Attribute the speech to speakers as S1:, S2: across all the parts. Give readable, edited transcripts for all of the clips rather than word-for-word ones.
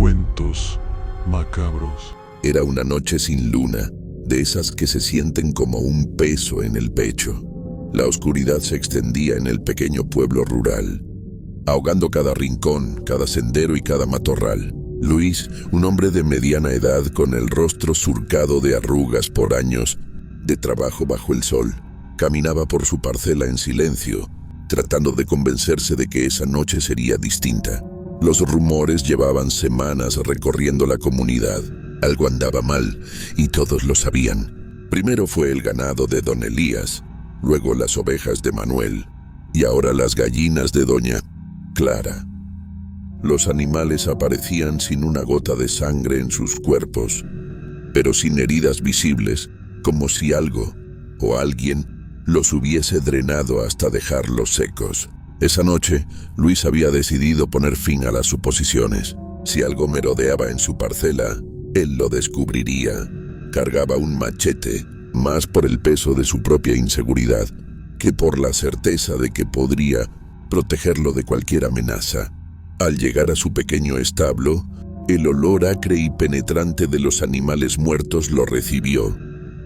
S1: Cuentos macabros.
S2: Era una noche sin luna, de esas que se sienten como un peso en el pecho. La oscuridad se extendía en el pequeño pueblo rural, ahogando cada rincón, cada sendero y cada matorral. Luis, un hombre de mediana edad con el rostro surcado de arrugas por años de trabajo bajo el sol, caminaba por su parcela en silencio, tratando de convencerse de que esa noche sería distinta. Los rumores llevaban semanas recorriendo la comunidad. Algo andaba mal, y todos lo sabían. Primero fue el ganado de don Elías, luego las ovejas de Manuel, y ahora las gallinas de doña Clara. Los animales aparecían sin una gota de sangre en sus cuerpos, pero sin heridas visibles, como si algo o alguien los hubiese drenado hasta dejarlos secos. Esa noche, Luis había decidido poner fin a las suposiciones. Si algo merodeaba en su parcela, él lo descubriría. Cargaba un machete, más por el peso de su propia inseguridad que por la certeza de que podría protegerlo de cualquier amenaza. Al llegar a su pequeño establo, el olor acre y penetrante de los animales muertos lo recibió.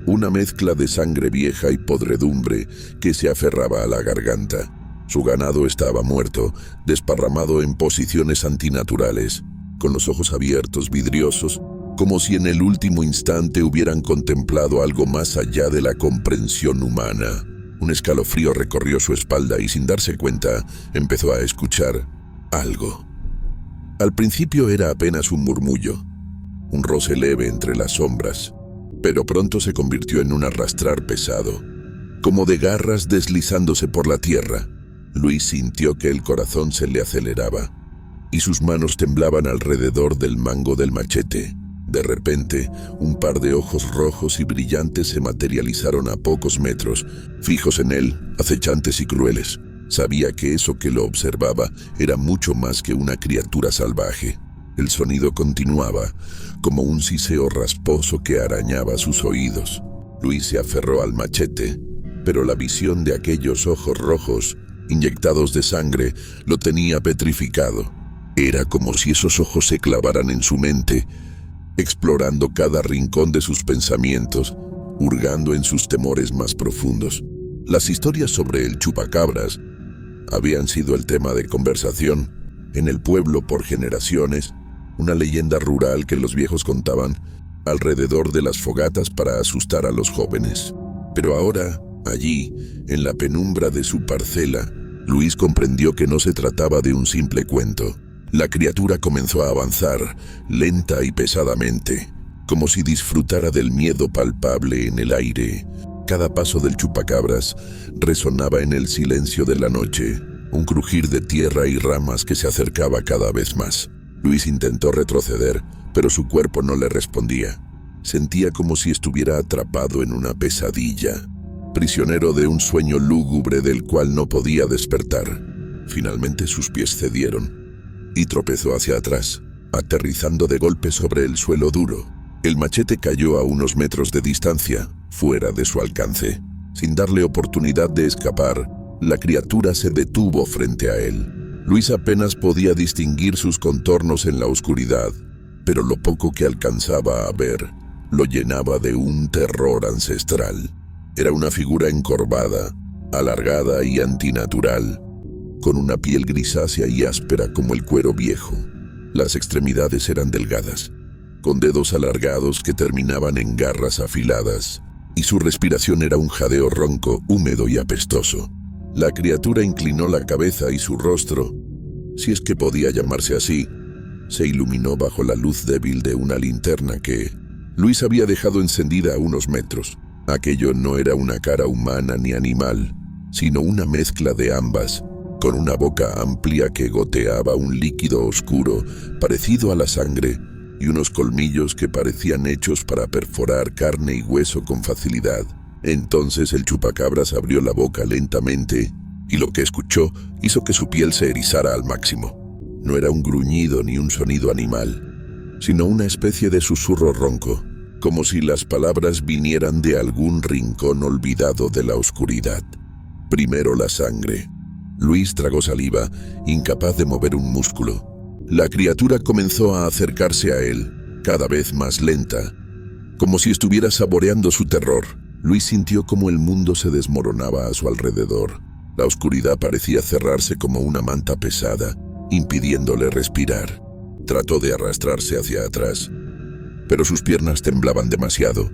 S2: Una mezcla de sangre vieja y podredumbre que se aferraba a la garganta. Su ganado estaba muerto, desparramado en posiciones antinaturales, con los ojos abiertos, vidriosos, como si en el último instante hubieran contemplado algo más allá de la comprensión humana. Un escalofrío recorrió su espalda y, sin darse cuenta, empezó a escuchar algo. Al principio era apenas un murmullo, un roce leve entre las sombras, pero pronto se convirtió en un arrastrar pesado, como de garras deslizándose por la tierra. Luis sintió que el corazón se le aceleraba y sus manos temblaban alrededor del mango del machete. De repente, un par de ojos rojos y brillantes se materializaron a pocos metros, fijos en él, acechantes y crueles. Sabía que eso que lo observaba era mucho más que una criatura salvaje. El sonido continuaba, como un siseo rasposo que arañaba sus oídos. Luis se aferró al machete, pero la visión de aquellos ojos rojos inyectados de sangre lo tenía petrificado. Era como si esos ojos se clavaran en su mente, explorando cada rincón de sus pensamientos, hurgando en sus temores más profundos. Las historias sobre el chupacabras habían sido el tema de conversación en el pueblo por generaciones, una leyenda rural que los viejos contaban alrededor de las fogatas para asustar a los jóvenes. Pero ahora, allí, en la penumbra de su parcela, Luis comprendió que no se trataba de un simple cuento. La criatura comenzó a avanzar, lenta y pesadamente, como si disfrutara del miedo palpable en el aire. Cada paso del chupacabras resonaba en el silencio de la noche, un crujir de tierra y ramas que se acercaba cada vez más. Luis intentó retroceder, pero su cuerpo no le respondía. Sentía como si estuviera atrapado en una pesadilla, prisionero de un sueño lúgubre del cual no podía despertar. Finalmente sus pies cedieron y tropezó hacia atrás, aterrizando de golpe sobre el suelo duro. El machete cayó a unos metros de distancia, fuera de su alcance. Sin darle oportunidad de escapar, la criatura se detuvo frente a él. Luis apenas podía distinguir sus contornos en la oscuridad, pero lo poco que alcanzaba a ver lo llenaba de un terror ancestral. Era una figura encorvada, alargada y antinatural, con una piel grisácea y áspera como el cuero viejo. Las extremidades eran delgadas, con dedos alargados que terminaban en garras afiladas, y su respiración era un jadeo ronco, húmedo y apestoso. La criatura inclinó la cabeza y su rostro, si es que podía llamarse así, se iluminó bajo la luz débil de una linterna que Luis había dejado encendida a unos metros. Aquello no era una cara humana ni animal, sino una mezcla de ambas, con una boca amplia que goteaba un líquido oscuro parecido a la sangre y unos colmillos que parecían hechos para perforar carne y hueso con facilidad. Entonces el chupacabras abrió la boca lentamente y lo que escuchó hizo que su piel se erizara al máximo. No era un gruñido ni un sonido animal, sino una especie de susurro ronco, como si las palabras vinieran de algún rincón olvidado de la oscuridad. Primero la sangre. Luis tragó saliva, incapaz de mover un músculo. La criatura comenzó a acercarse a él, cada vez más lenta, como si estuviera saboreando su terror. Luis sintió como el mundo se desmoronaba a su alrededor. La oscuridad parecía cerrarse como una manta pesada, impidiéndole respirar. Trató de arrastrarse hacia atrás, pero sus piernas temblaban demasiado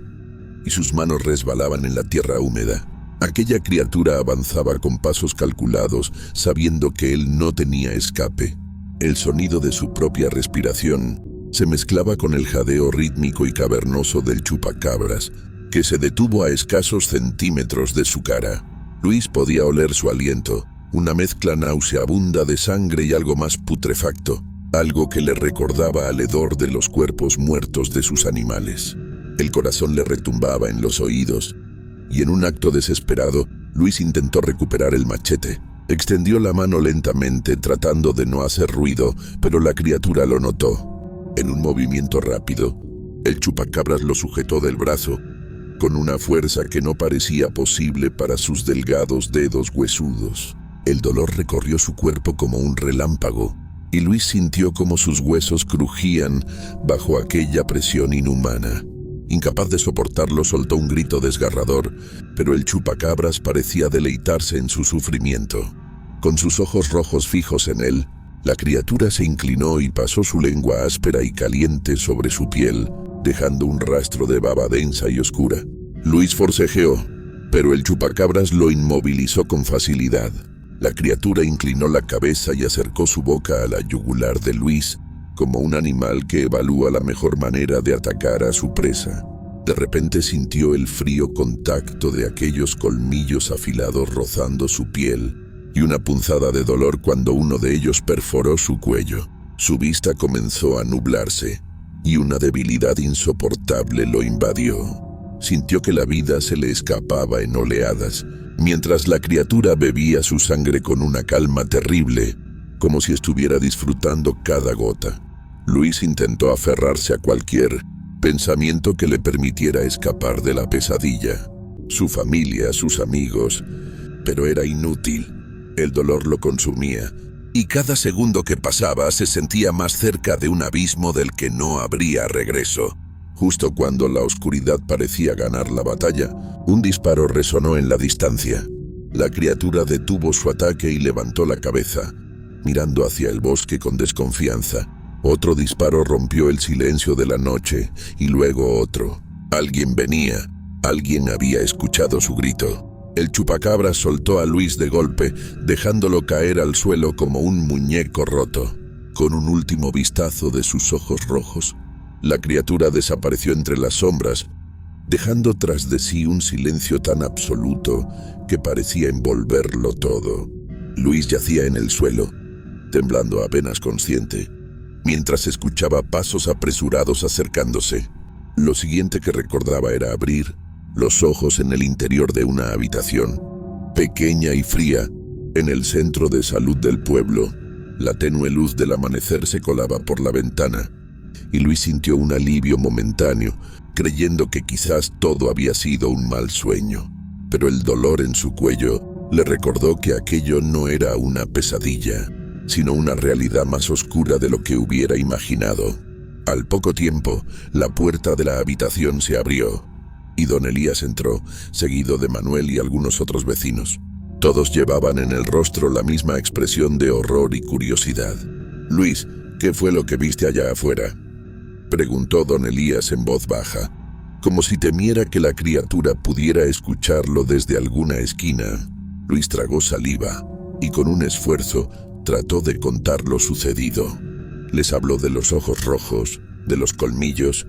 S2: y sus manos resbalaban en la tierra húmeda. Aquella criatura avanzaba con pasos calculados, sabiendo que él no tenía escape. El sonido de su propia respiración se mezclaba con el jadeo rítmico y cavernoso del chupacabras, que se detuvo a escasos centímetros de su cara. Luis podía oler su aliento, una mezcla nauseabunda de sangre y algo más putrefacto, algo que le recordaba al hedor de los cuerpos muertos de sus animales. El corazón le retumbaba en los oídos, y en un acto desesperado, Luis intentó recuperar el machete. Extendió la mano lentamente, tratando de no hacer ruido, pero la criatura lo notó. En un movimiento rápido, el chupacabras lo sujetó del brazo, con una fuerza que no parecía posible para sus delgados dedos huesudos. El dolor recorrió su cuerpo como un relámpago, y Luis sintió como sus huesos crujían bajo aquella presión inhumana. Incapaz de soportarlo, soltó un grito desgarrador, pero el chupacabras parecía deleitarse en su sufrimiento. Con sus ojos rojos fijos en él, la criatura se inclinó y pasó su lengua áspera y caliente sobre su piel, dejando un rastro de baba densa y oscura. Luis forcejeó, pero el chupacabras lo inmovilizó con facilidad. La criatura inclinó la cabeza y acercó su boca a la yugular de Luis, como un animal que evalúa la mejor manera de atacar a su presa. De repente sintió el frío contacto de aquellos colmillos afilados rozando su piel, y una punzada de dolor cuando uno de ellos perforó su cuello. Su vista comenzó a nublarse, y una debilidad insoportable lo invadió. Sintió que la vida se le escapaba en oleadas, mientras la criatura bebía su sangre con una calma terrible, como si estuviera disfrutando cada gota. Luis intentó aferrarse a cualquier pensamiento que le permitiera escapar de la pesadilla. Su familia, sus amigos, pero era inútil. El dolor lo consumía, y cada segundo que pasaba se sentía más cerca de un abismo del que no habría regreso. Justo cuando la oscuridad parecía ganar la batalla, un disparo resonó en la distancia. La criatura detuvo su ataque y levantó la cabeza, mirando hacia el bosque con desconfianza. Otro disparo rompió el silencio de la noche, y luego otro. Alguien venía. Alguien había escuchado su grito. El chupacabras soltó a Luis de golpe, dejándolo caer al suelo como un muñeco roto. Con un último vistazo de sus ojos rojos, la criatura desapareció entre las sombras, dejando tras de sí un silencio tan absoluto que parecía envolverlo todo. Luis yacía en el suelo, temblando apenas consciente, mientras escuchaba pasos apresurados acercándose. Lo siguiente que recordaba era abrir los ojos en el interior de una habitación, pequeña y fría, en el centro de salud del pueblo. La tenue luz del amanecer se colaba por la ventana, y Luis sintió un alivio momentáneo, creyendo que quizás todo había sido un mal sueño. Pero el dolor en su cuello le recordó que aquello no era una pesadilla, sino una realidad más oscura de lo que hubiera imaginado. Al poco tiempo, la puerta de la habitación se abrió, y don Elías entró, seguido de Manuel y algunos otros vecinos. Todos llevaban en el rostro la misma expresión de horror y curiosidad. «Luis, ¿qué fue lo que viste allá afuera?», preguntó don Elías en voz baja, como si temiera que la criatura pudiera escucharlo desde alguna esquina. Luis tragó saliva, y con un esfuerzo trató de contar lo sucedido. Les habló de los ojos rojos, de los colmillos,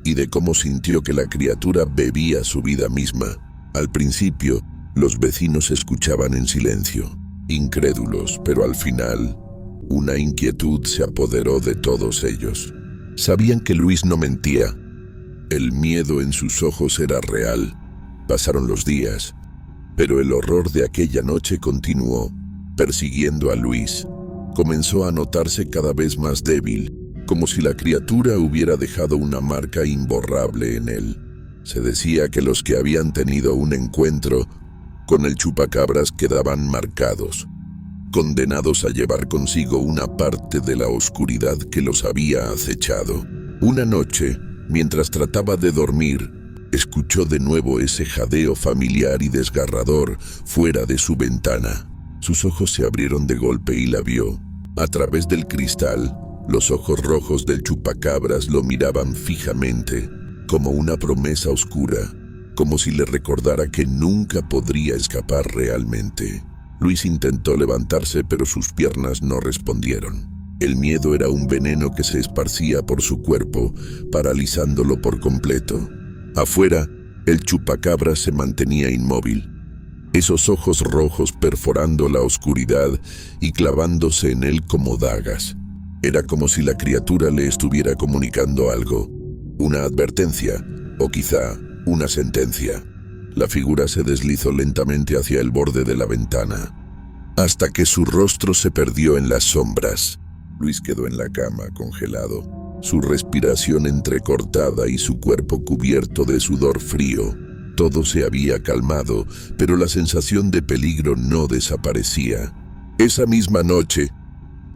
S2: y de cómo sintió que la criatura bebía su vida misma. Al principio, los vecinos escuchaban en silencio, incrédulos, pero al final, una inquietud se apoderó de todos ellos. Sabían que Luis no mentía. El miedo en sus ojos era real. Pasaron los días, pero el horror de aquella noche continuó, persiguiendo a Luis. Comenzó a notarse cada vez más débil, como si la criatura hubiera dejado una marca imborrable en él. Se decía que los que habían tenido un encuentro con el chupacabras quedaban marcados, condenados a llevar consigo una parte de la oscuridad que los había acechado. Una noche, mientras trataba de dormir, escuchó de nuevo ese jadeo familiar y desgarrador fuera de su ventana. Sus ojos se abrieron de golpe y la vio. A través del cristal, los ojos rojos del chupacabras lo miraban fijamente, como una promesa oscura, como si le recordara que nunca podría escapar realmente. Luis intentó levantarse, pero sus piernas no respondieron. El miedo era un veneno que se esparcía por su cuerpo, paralizándolo por completo. Afuera, el chupacabras se mantenía inmóvil, esos ojos rojos perforando la oscuridad y clavándose en él como dagas. Era como si la criatura le estuviera comunicando algo, una advertencia o quizá una sentencia. La figura se deslizó lentamente hacia el borde de la ventana, hasta que su rostro se perdió en las sombras. Luis quedó en la cama, congelado, su respiración entrecortada y su cuerpo cubierto de sudor frío. Todo se había calmado, pero la sensación de peligro no desaparecía. Esa misma noche,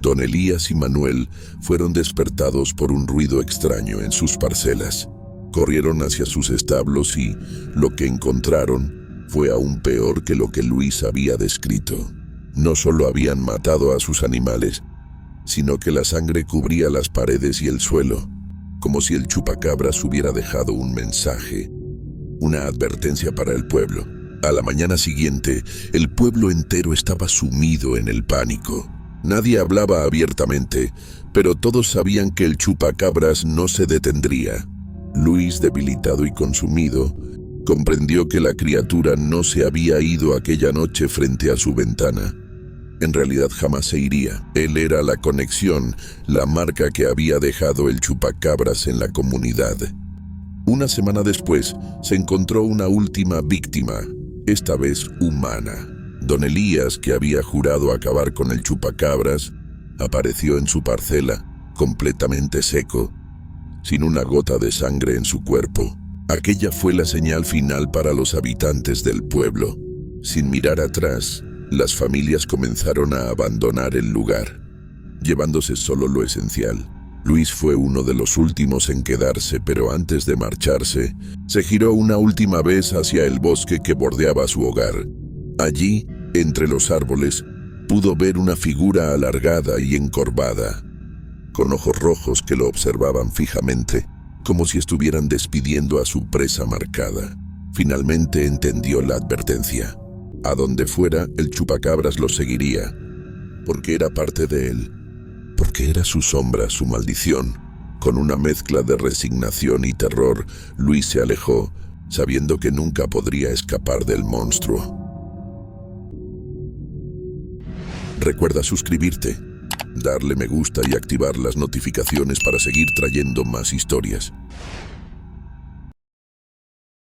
S2: don Elías y Manuel fueron despertados por un ruido extraño en sus parcelas. Corrieron hacia sus establos y lo que encontraron fue aún peor que lo que Luis había descrito. No solo habían matado a sus animales, sino que la sangre cubría las paredes y el suelo, como si el chupacabras hubiera dejado un mensaje, una advertencia para el pueblo. A la mañana siguiente, el pueblo entero estaba sumido en el pánico. Nadie hablaba abiertamente, pero todos sabían que el chupacabras no se detendría. Luis, debilitado y consumido, comprendió que la criatura no se había ido aquella noche frente a su ventana. En realidad jamás se iría. Él era la conexión, la marca que había dejado el chupacabras en la comunidad. Una semana después, se encontró una última víctima, esta vez humana. Don Elías, que había jurado acabar con el chupacabras, apareció en su parcela, completamente seco, sin una gota de sangre en su cuerpo. Aquella fue la señal final para los habitantes del pueblo. Sin mirar atrás, las familias comenzaron a abandonar el lugar, llevándose solo lo esencial. Luis fue uno de los últimos en quedarse, pero antes de marcharse, se giró una última vez hacia el bosque que bordeaba su hogar. Allí, entre los árboles, pudo ver una figura alargada y encorvada, con ojos rojos que lo observaban fijamente, como si estuvieran despidiendo a su presa marcada. Finalmente entendió la advertencia. A donde fuera, el chupacabras lo seguiría, porque era parte de él, porque era su sombra, su maldición. Con una mezcla de resignación y terror, Luis se alejó, sabiendo que nunca podría escapar del monstruo. Recuerda suscribirte, darle me gusta y activar las notificaciones para seguir trayendo más historias.